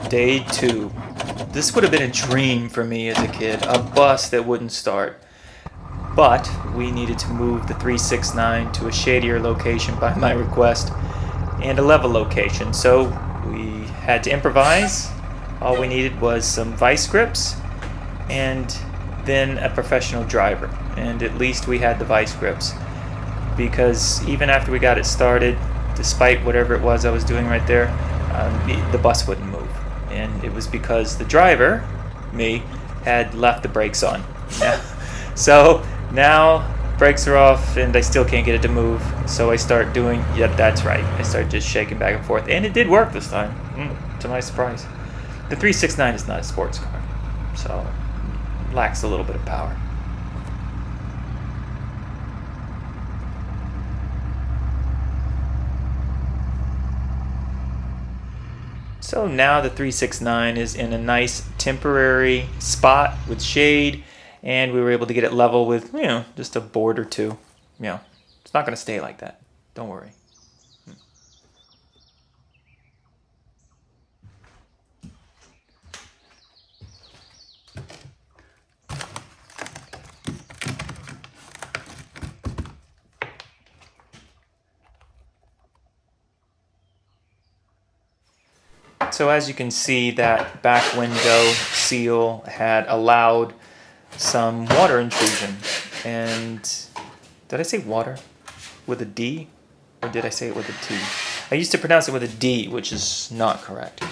Day 2. This would have been a dream for me as a kid, a bus that wouldn't start. But we needed to move the 369 to a shadier location by my request and a level location, so we had to improvise. All we needed was some vice grips and then a professional driver, and at least we had the vice grips, because even after we got it started, despite whatever it was I was doing right there, the bus wouldn't move. And it was because the driver, me, had left the brakes on. So now brakes are off and I still can't get it to move. So I start doing, yep, that's right. I started just shaking back and forth. And it did work this time, to my surprise. The 369 is not a sports car, so it lacks a little bit of power. So now the 369 is in a nice temporary spot with shade, and we were able to get it level with, just a board or two. It's not going to stay like that. Don't worry. So as you can see, that back window seal had allowed some water intrusion. And did I say water with a D? Or did I say it with a T? I used to pronounce it with a D, which is not correct.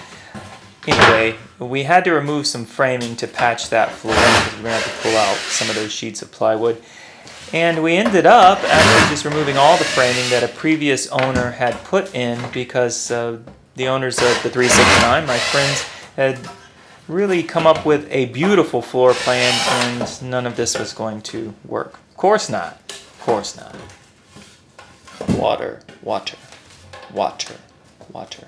Anyway, we had to remove some framing to patch that floor because we're going to have to pull out some of those sheets of plywood. And we ended up actually just removing all the framing that a previous owner had put in because the owners of the 369, my friends, had really come up with a beautiful floor plan, and none of this was going to work. Of course not. Of course not. Water, water, water, water.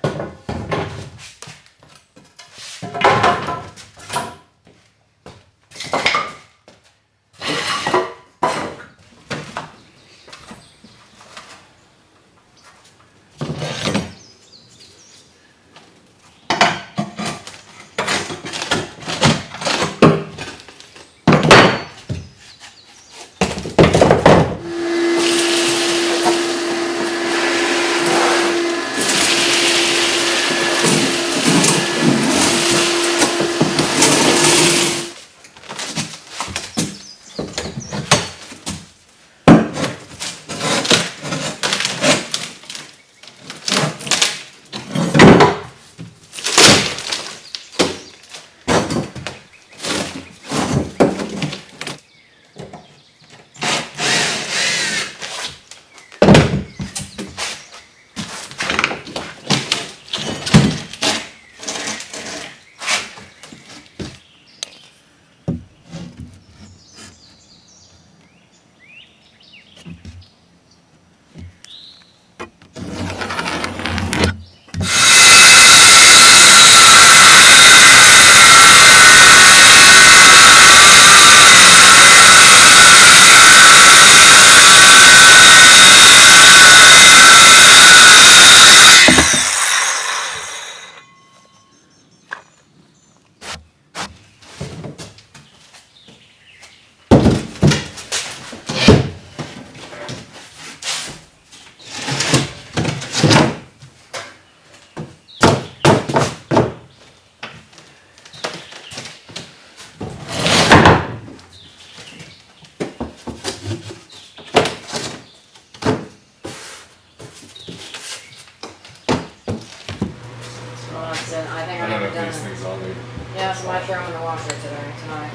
I think I I don't know have if done these it. things all need. Yeah, so I throw in the washer tonight.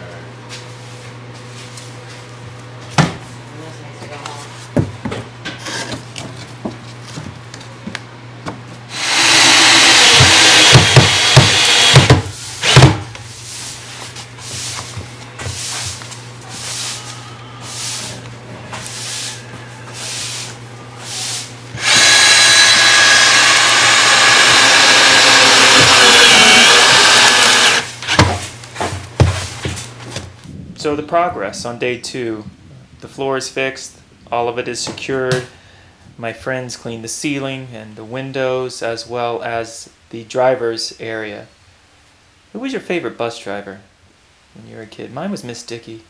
And this needs to go home. So the progress on day 2, the floor is fixed, all of it is secured. My friends cleaned the ceiling and the windows as well as the driver's area. Who was your favorite bus driver when you were a kid? Mine was Miss Dickey.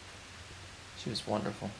She was wonderful.